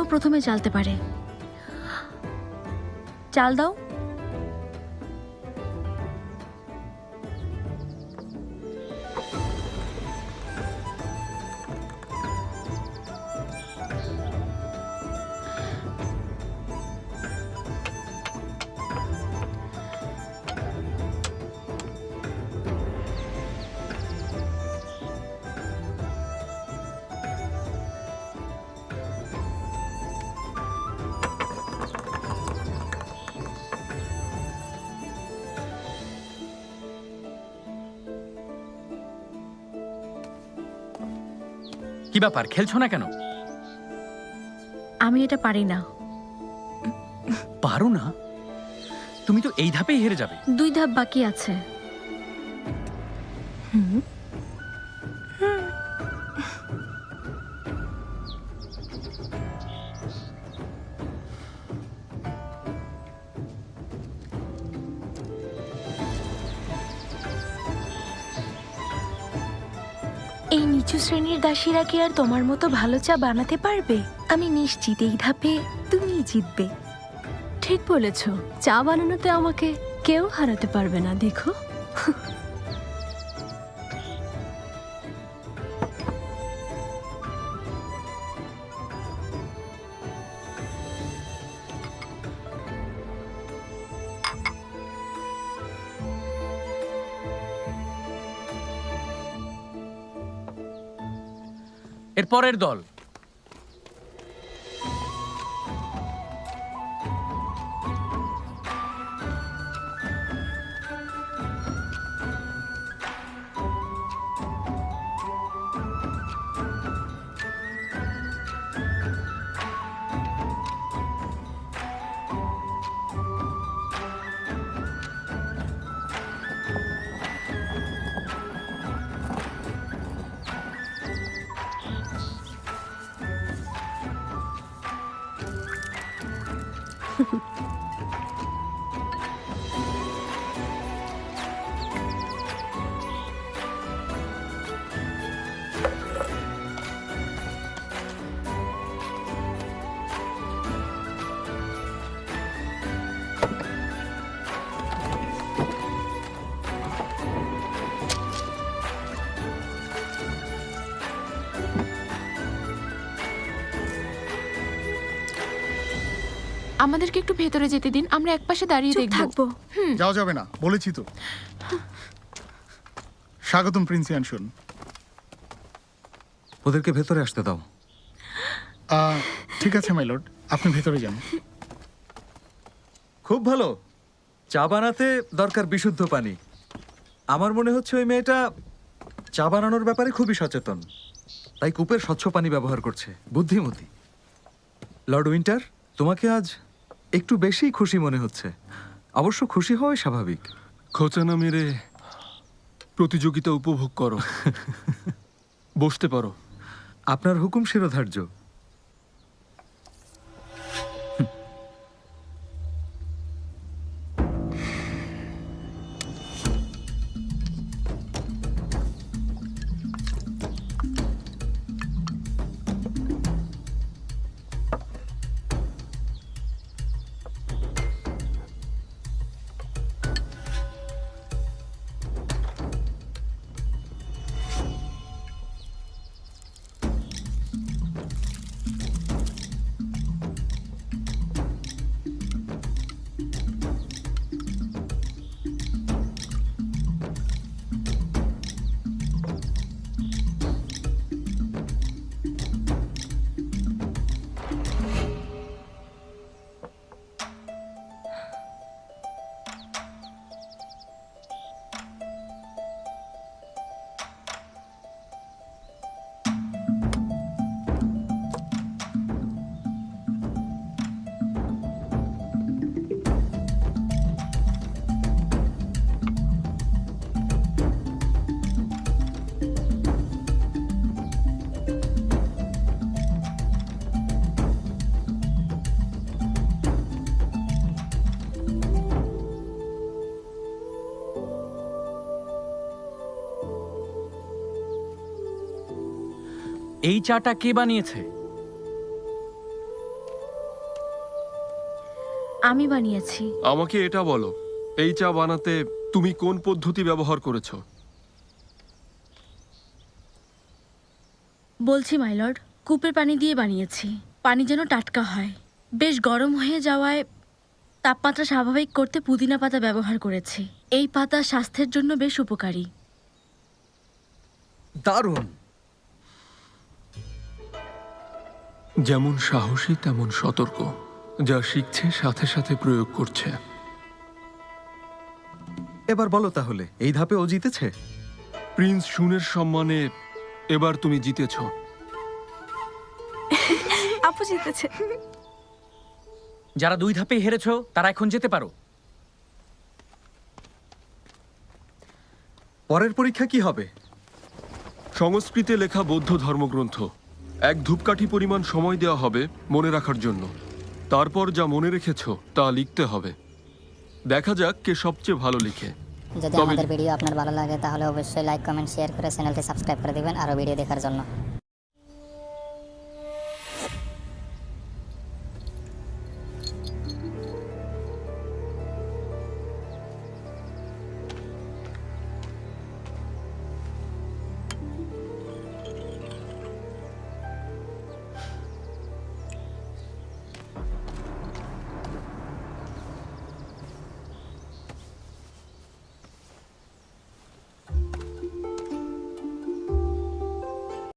ও প্রথমে চালতে পারে। চাল দাও। কি ব্যাপার, খেলছো না কেন? আমি এটা পারি না। পারো না? তুমি তো এই ধাপেই হেরে যাবে। 2 ধাপ বাকি আছে। এই নিচু শ্রেণীর দাসীরা কি আর তোমার মতো ভালো চা বানাতে পারবে? আমি নিশ্চিত এই ধাপে তুমিই জিতবে। ঠিক বলেছ, চা বানানোতে আমাকে কেউ হারাতে পারবে না, দেখো। এর পরের দল। আমাদেরকে একটু ভেতরে যেতে দিন, আমরা একপাশে দাঁড়িয়ে চুপ দেখব। থাকবো। যাওয়া যাবে না, বলেছি তো। স্বাগতম প্রিন্স ইয়ানশুন। ওদেরকে ভেতরে আসতে দাও। ঠিক আছে মাই লর্ড, আপনি ভেতরে যান। খুব ভালো। চা বানাতে দরকার বিশুদ্ধ পানি। আমার মনে হচ্ছে ওই মেয়েটা চা বানানোর ব্যাপারে খুবই সচেতন, তাই কূপের স্বচ্ছ পানি ব্যবহার করছে। বুদ্ধিমতী। লর্ড উইন্টার, তোমাকে আজ একটু বেশি খুশি মনে হচ্ছে। অবশ্য খুশি হওয়াই স্বাভাবিক। খোঁচা না মেরে প্রতিযোগিতা উপভোগ করো। বসতে পারো। আপনার হুকুম শিরোধার্য। এই চাটা কে বানিয়েছে? আমি বানিয়েছি। আমাকে এটা বলো, এই চা বানাতে তুমি কোন পদ্ধতি ব্যবহার করেছো? বলছি মাই লর্ড, কূপের পানি দিয়ে বানিয়েছি। পানি যেন টাটকা হয়। বেশ গরম হয়ে যাওয়ায় তাপমাত্রা স্বাভাবিক করতে পুদিনা পাতা ব্যবহার করেছি। এই পাতা স্বাস্থ্যের জন্য বেশ উপকারী। দারুণ। যেমন সাহসী তেমন সতর্ক, যা শিখছে সাথে সাথে প্রয়োগ করছে। এবার বলো তাহলে, এই ধাপে ও জিতেছে? প্রিন্স শুনের সম্মানে এবার তুমি জিতেছো। আপু জিতেছে। যারা 2 ধাপে হেরেছো তারা এখন যেতে পারো। পরের পরীক্ষা কি হবে? সংস্কৃতে লেখা বৌদ্ধ ধর্মগ্রন্থ। 1 ধূপকাঠি পরিমাণ সময় দেওয়া হবে মনে রাখার জন্য। তারপর যা মনে রেখেছো তা লিখতে হবে। দেখা যাক কে সবচেয়ে ভালো লিখে। যদি তবে- আমাদের ভিডিও আপনার ভালো লাগে তাহলে অবশ্যই লাইক কমেন্ট শেয়ার করে চ্যানেলটি সাবস্ক্রাইব করে দিবেন আরও ভিডিও দেখার জন্য।